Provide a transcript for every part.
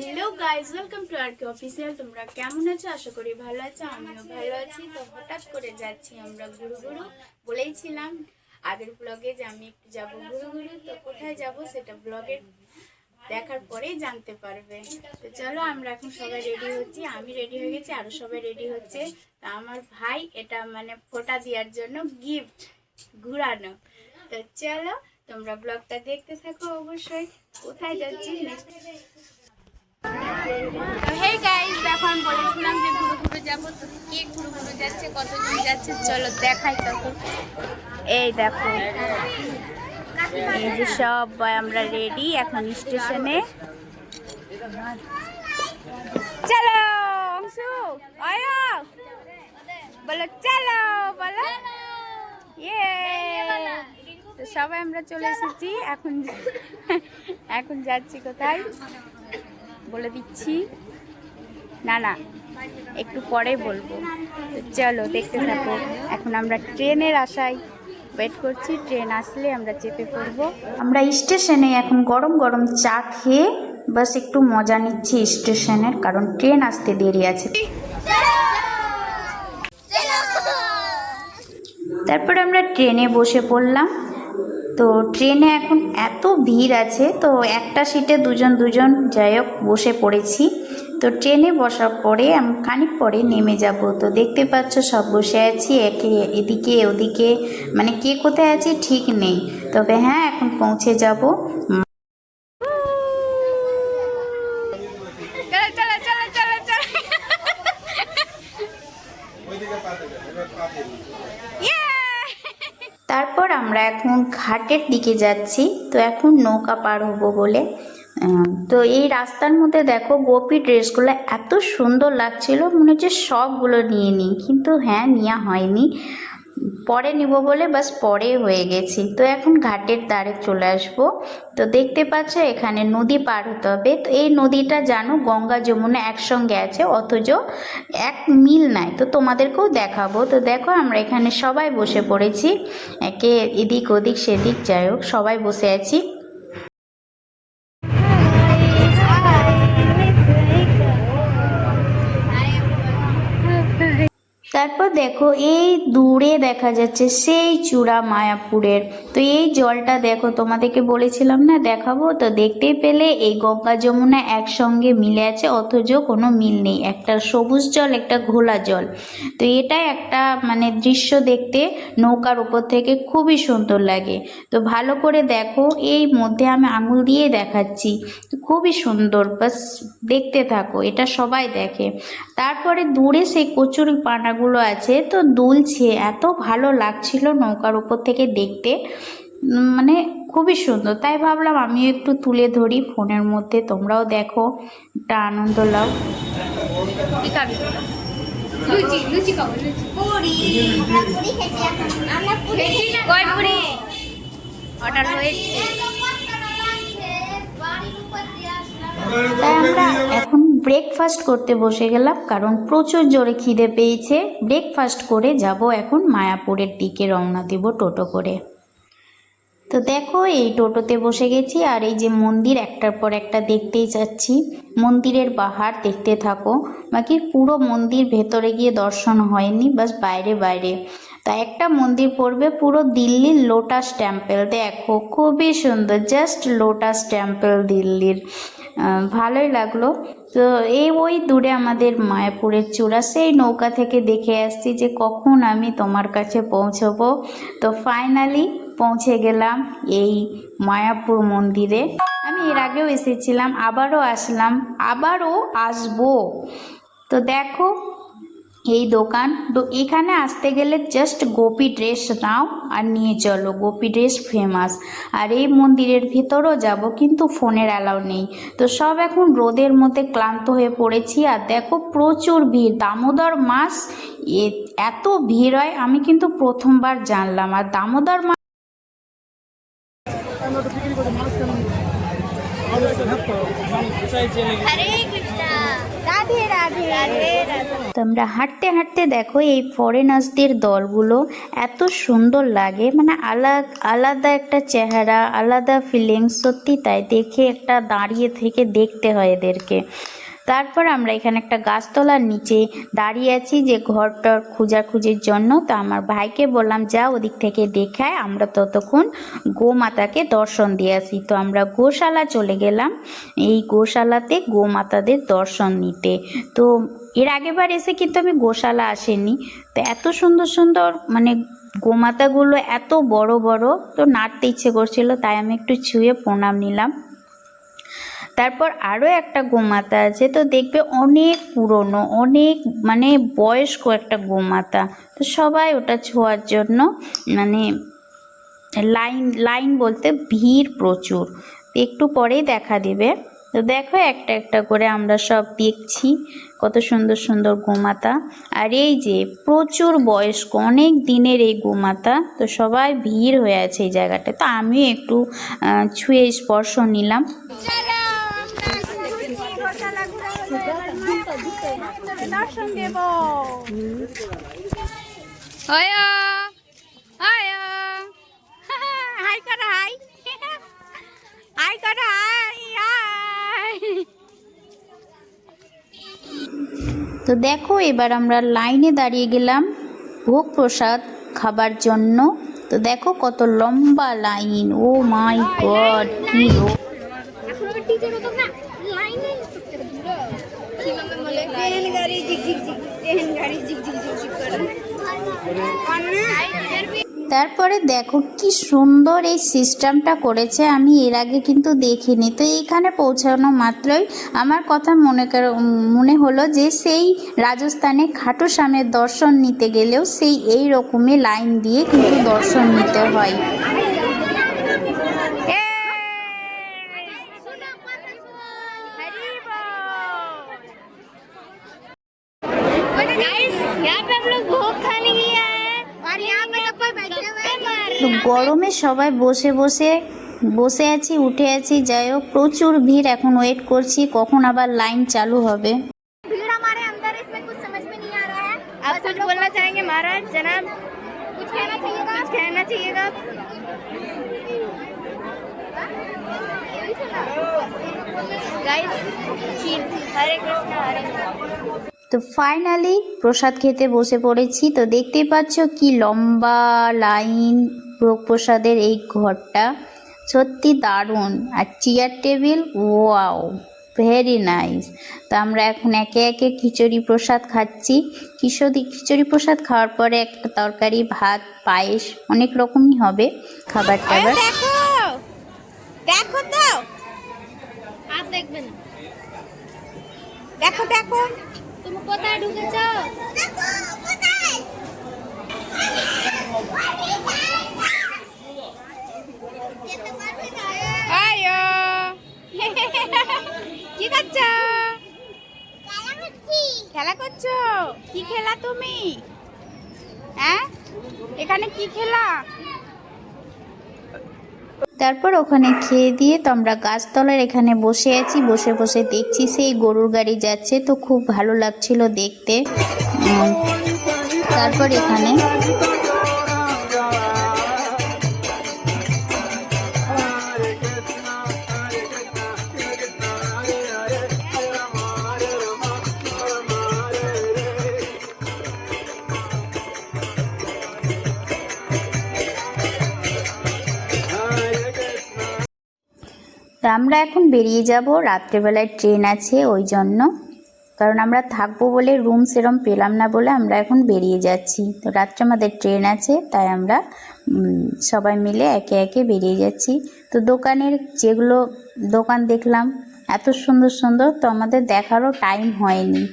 Hello guys, welcome to R K official. তোমরা কেমন আছো? আশা করি ভালো আছো, আমিও ভালো আছি। তো হঠাৎ করে যাচ্ছি আমরা ঘুরু ঘুরু। বলেইছিলাম আগের ব্লগে যে আমি একটু যাবো ঘুরু ঘুরু। তো কোথায় যাব সেটা ব্লগে দেখার পরেই জানতে পারবে। তো চলো, আমরা এখন সবাই রেডি হচ্ছি। আমি রেডি হয়ে গেছি, আরো সবাই রেডি হচ্ছে। তা আমার ভাই এটা মানে ফোঁটা দেওয়ার জন্য গিফট ঘুরানো। তো চলো, তোমরা ব্লগটা দেখতে থাকো। অবশ্যই কোথায় যাচ্ছি হেই গাইস, দেখো আমি বলেছিলাম যে ঘুরু ঘুরু যাবো। তো কে ঘুরু ঘুরু যাচ্ছে, কতজন যাচ্ছে চলো দেখাই। তখন এই দেখো, এই যে সবাই আমরা রেডি এখন স্টেশনে। চলো অংশু, আয়ো বলো চলো, বলো ইয়ে। তো সবাই আমরা চলে এসেছি এখন। এখন যাচ্ছি কোথায় বলে দিচ্ছি, না না একটু পরে বলবো। তো চলো দেখতে থাকো। এখন আমরা ট্রেনের আশায় ওয়েট করছি, ট্রেন আসলে আমরা চেপে পড়বো। আমরা স্টেশনে এখন গরম গরম চা খেয়ে বাস একটু মজা নিচ্ছি স্টেশনের, কারণ ট্রেন আসতে দেরি আছে। তারপর আমরা ট্রেনে বসে পড়লাম। তো ট্রেনে এখন এত ভিড় আছে, তো একটা সিটে দুজন দুজন যাই হোক বসে পড়েছি। তো ট্রেনে বসার পরে আমি খানিক পরে নেমে যাব। তো দেখতে পাচ্ছ সব বসে আছি, একে এদিকে ওদিকে, মানে কে কোথায় আছে ঠিক নেই। তবে হ্যাঁ, এখন পৌঁছে যাব। তারপর আমরা এখন ঘাটের দিকে যাচ্ছি। তো এখন নৌকা পার হবো বলে। তো এই রাস্তার মধ্যে দেখো গোপী ড্রেসগুলো এত সুন্দর লাগছিল, মনে হচ্ছে সবগুলো নিয়ে নিই, কিন্তু হ্যাঁ নেওয়া হয়নি, পরে নিব বলে বাস পরে হয়ে গেছি। তো এখন ঘাটের দ্বারে চলে আসব। তো দেখতে পাচ্ছ এখানে নদী পার হতে হবে। তো এই নদীটা জানো গঙ্গা যমুনা একসঙ্গে আছে, অথচ এক মিল নাই। তো তোমাদেরকেও দেখাবো। তো দেখো আমরা এখানে সবাই বসে পড়েছি, একে এদিক ওদিক সেদিক যাই হোক সবাই বসে আছি। তারপর দেখো এই দূরে দেখা যাচ্ছে সেই চূড়া মায়াপুরের। তো এই জলটা দেখো, তোমাদেরকে বলেছিলাম না দেখাবো, তো দেখতেই পেলে এই গঙ্গা যমুনা একসঙ্গে মিলে আছে, অথচ কোনো মিল নেই। একটা সবুজ জল, একটা ঘোলা জল। তো এটাই একটা মানে দৃশ্য দেখতে নৌকার উপর থেকে খুবই সুন্দর লাগে। তো ভালো করে দেখো, এই মধ্যে আমি আঙুল দিয়ে দেখাচ্ছি, খুবই সুন্দর, বাস দেখতে থাকো, এটা সবাই দেখে। তারপরে দূরে সেই কচুরি পানাগুলো আছে, তো দুলছে, এত ভালো লাগছিল নৌকার উপর থেকে দেখতে, মানে খুবই সুন্দর। তাই ভাবলাম আমিও একটু তুলে ধরি ফোনের মধ্যে, তোমরাও দেখো, একটা আনন্দ লাও। অর্ডার হয়েছে। তাই আমরা এখন ব্রেকফাস্ট করতে বসে গেলাম, কারণ প্রচুর জোরে খিদে পেয়েছে। ব্রেকফাস্ট করে যাব এখন মায়াপুরের দিকে, রওনা দেব টোটো করে। তো দেখো এই টোটোতে বসে গেছি, আর এই যে মন্দির একটার পর একটা দেখতেই যাচ্ছি। মন্দিরের বাহার দেখতে থাকো, বাকি পুরো মন্দির ভেতরে গিয়ে দর্শন হয়নি, বাস বাইরে বাইরে। তা একটা মন্দির পড়বে পুরো দিল্লির লোটাস টেম্পল, দেখো খুবই সুন্দর, জাস্ট লোটাস টেম্পল দিল্লির, ভালোই লাগলো। তো এই ওই দূরে আমাদের মায়াপুরের চূড়া, সেই নৌকা থেকে দেখে আসছি যে কখন আমি তোমার কাছে পৌঁছবো। তো ফাইনালি পৌঁছে গেলাম এই মায়াপুর মন্দিরে। আমি এর আগেও এসেছিলাম, আবারও আসলাম, আবারও আসবো। তো দেখো এই দোকান, তো এখানে আসতে গেলে জাস্ট গোপী ড্রেস নাও আর নিয়ে চলো, গোপী ড্রেস ফেমাস। আর এই মন্দিরের ভিতরও যাব, কিন্তু ফোনের অ্যালাউ নেই। তো সব এখন রোদের মধ্যে ক্লান্ত হয়ে পড়েছি। আর দেখো প্রচুর ভিড়, দামোদর মাস এত ভিড় হয় আমি কিন্তু প্রথমবার জানলাম। আর দামোদর মাস হরে কৃষ্ণ, রাধে তো আমরা হাঁটতে হাঁটতে দেখো এই ফরেনার্সদের দলগুলো এত সুন্দর লাগে, মানে আলাদা একটা চেহারা, আলাদা ফিলিংস। সত্যি তাই, দেখে একটা দাঁড়িয়ে থেকে দেখতে হয় এদেরকে। তারপর আমরা এখানে একটা গাছতলার নিচে দাঁড়িয়ে আছি যে ঘরটার খোঁজাখুঁজির জন্য। তো আমার ভাইকে বললাম যা ওদিক থেকে দেখায়, আমরা ততক্ষণ গোমাতাকে দর্শন দিয়ে আসি। তো আমরা গোশালা চলে গেলাম, এই গোশালাতে গোমাতাদের দর্শন নিতে। তো এর আগেবার এসে কিন্তু আমি গোশালা আসেনি। তো এত সুন্দর সুন্দর মানে গোমাতাগুলো এত বড় বড়, তো নাড়তে ইচ্ছে করছিল, তাই আমি একটু ছুঁয়ে প্রণাম নিলাম। তারপর আরও একটা গোমাতা আছে, তো দেখবে অনেক পুরনো, অনেক মানে বয়স্ক একটা গোমাতা। তো সবাই ওটা ছোঁয়ার জন্য মানে লাইন বলতে ভিড় প্রচুর, একটু পরেই দেখা দেবে। তো দেখো একটা একটা করে আমরা সব দেখছি কত সুন্দর সুন্দর গোমাতা। আর এই যে প্রচুর বয়স্ক অনেক দিনের এই গোমাতা, তো সবাই ভিড় হয়ে আছে এই জায়গাটা। তো আমিও একটু ছুঁয়ে স্পর্শ নিলাম। দর্শন দেব। হাই কর, হাই হাই কর, হাই হাই। তো দেখো এবার আমরা লাইনে দাঁড়িয়ে গেলাম ভোগ প্রসাদ খাবার জন্য। তো দেখো কত লম্বা লাইন, ও মাই গড, কি লোক। তারপরে দেখো কি সুন্দর এই সিস্টেমটা করেছে, আমি এর আগে কিন্তু দেখিনি। তো এইখানে পৌঁছানো মাত্রই আমার কথা মনে হলো যে সেই রাজস্থানে খাটু শ্যামের দর্শন নিতে গেলেও সেই এই রকমই লাইন দিয়ে কিন্তু দর্শন নিতে হয়। তো গরমে সবাই বসে আছি, উঠে আছি, যাই হোক প্রচুর ভিড়। এখন ওয়েট করছি কখন আবার লাইন চালু হবে। आप कुछ बोलना चाहेंगे महाराज जनाब? कुछ कहना चाहिएगा? गाइस हरे कृष्णा हरे कृष्णा। তো ফাইনালি প্রসাদ খেতে বসে পড়েছি। তো দেখতেই পাচ্ছ কি লম্বা লাইন ভোগ প্রসাদের এই ঘরটা, সত্যি দারুণ। আর chair table, wow, very nice. তো আমরা এখন একে একে খিচুড়ি প্রসাদ খাচ্ছি। খিচুড়ি প্রসাদ খাওয়ার পরে একটা তরকারি, ভাত, পায়েস, অনেক রকমই হবে খাবার টাবার। দেখো তো, আর দেখবে না, দেখো দেখো তুমি কোথায় ঢুকেছ, দেখো কোথায়। আয়ো কি করছো? খেলা করছো? কি খেলা তুমি? হ্যাঁ, এখানে কি খেলা? তারপর ওখানে খেয়ে দিয়ে তো আমরা গাছতলার এখানে বসে আছি, বসে বসে দেখছি সেই গরুর গাড়ি যাচ্ছে। তো খুব ভালো লাগছিল দেখতে। তারপর এখানে তো আমরা এখন বেরিয়ে যাব, রাত্রেবেলায় ট্রেন আছে ওই জন্য, কারণ আমরা থাকবো বলে রুম সেরম পেলাম না বলে আমরা এখন বেরিয়ে যাচ্ছি। তো রাত্রে আমাদের ট্রেন আছে, তাই আমরা সবাই মিলে একে একে বেরিয়ে যাচ্ছি। তো দোকানের যেগুলো দোকান দেখলাম এত সুন্দর সুন্দর, তো আমাদের দেখারও টাইম হয়নি।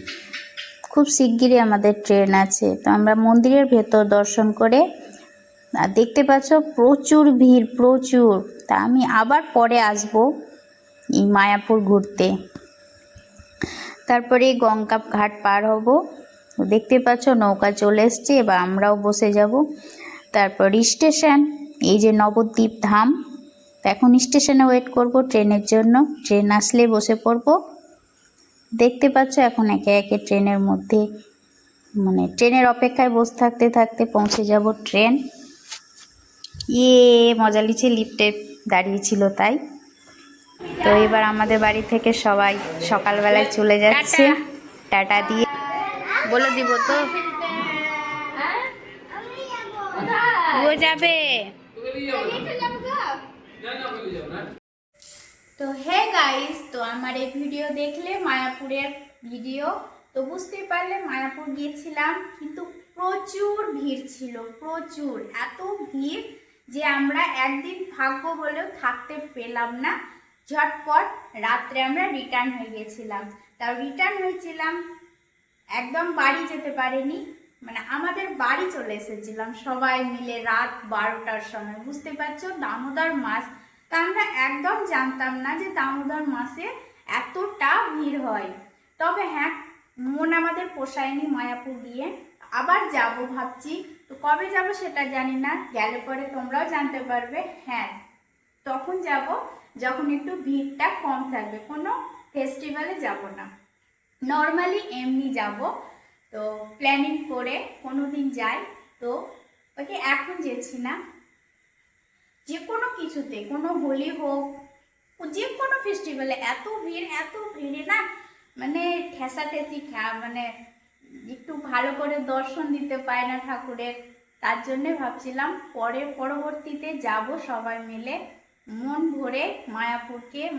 খুব শিগগিরই আমাদের ট্রেন আছে। তো আমরা মন্দিরের ভেতর দর্শন করে, আর দেখতে পাচ্ছ প্রচুর ভিড়, প্রচুর। তা আমি আবার পরে আসব এই মায়াপুর ঘুরতে। তারপরে গঙ্গা ঘাট পার হব, দেখতে পাচ্ছ নৌকা চলে এসছে, এবার আমরাও বসে যাব। তারপর স্টেশন, এই যে নবদ্বীপ ধাম। এখন স্টেশনে ওয়েট করব ট্রেনের জন্য, ট্রেন আসলে বসে পড়ব। দেখতে পাচ্ছ এখন একে একে ট্রেনের মধ্যে মানে ট্রেনের অপেক্ষায় বসে থাকতে থাকতে পৌঁছে যাব ট্রেন। মজা লিছে, লিফটে দাঁড়িয়েছিল তাই। তো এবার আমাদের বাড়ি থেকে সবাই সকালবেলায় চলে যাচ্ছে, টাটা দিয়ে বলে দিব তো ও যাবে। তো হে গাইস, তো আমার এই ভিডিও দেখলে মায়াপুরের ভিডিও, তো বুঝতেই পারলে মায়াপুর গিয়েছিলাম, কিন্তু প্রচুর ভিড় ছিল, প্রচুর, এত ভিড় যে আমরা একদিন থাকবো বলেও থাকতে পেলাম না। ঝটপট রাত্রে আমরা রিটার্ন হয়ে গেছিলাম। তাও রিটার্ন হয়েছিলাম, একদম বাড়ি যেতে পারিনি, মানে আমাদের বাড়ি চলে এসেছিলাম সবাই মিলে রাত 12টার সময়। বুঝতে পারছো, দামোদর মাস, তা আমরা একদম জানতাম না যে দামোদর মাসে এতটা ভিড় হয়। তবে হ্যাঁ, মন আমাদের পোষায়নি মায়াপুর গিয়ে, আবার যাব ভাবছি। তো কবে যাব সেটা জানি না, গেলে পরে তোমরাও জানতে পারবে। হ্যাঁ, তখন যাব যখন একটু ভিড়টা কম থাকবে, কোনো ফেস্টিভ্যালে যাব না, নর্মালি এমনি যাব। তো প্ল্যানিং করে কোনো দিন যাই, তো ওকে এখন যেছি না। যে কোনো কিছুতে, কোনো হোলি হোক, যে কোনো ফেস্টিভ্যালে এত ভিড়ে না, মানে ঠেসাঠেসি মানে একটু ভালো করে দর্শন দিতে পায় না ঠাকুরের। তার জন্যে ভাবছিলাম পরবর্তীতে যাব সবাই মিলে মন ভরে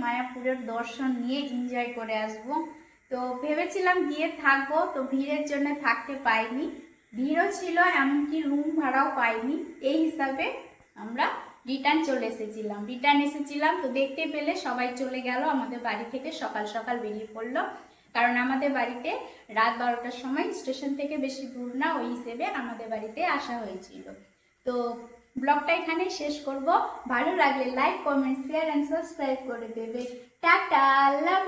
মায়াপুরের দর্শন নিয়ে এনজয় করে আসব। তো ভেবেছিলাম গিয়ে থাকবো, তো ভিড়ের জন্য থাকতে পাইনি, ভিড়ও ছিল, এমনকি রুম ভাড়াও পাইনি। এই হিসাবে আমরা রিটার্ন এসেছিলাম। তো দেখতে পেলে সবাই চলে গেল আমাদের বাড়ি থেকে, সকাল সকাল বেরিয়ে পড়লো, কারণ আমাদের বাড়িতে রাত 12টার সময় স্টেশন থেকে বেশি দূর না, ওই হিসেবে আমাদের বাড়িতে আসা হয়েছিল। তো ব্লগটা এখানেই শেষ করব। ভালো লাগলে like, comment, share and subscribe করে দেবে। টাটা, লাভ।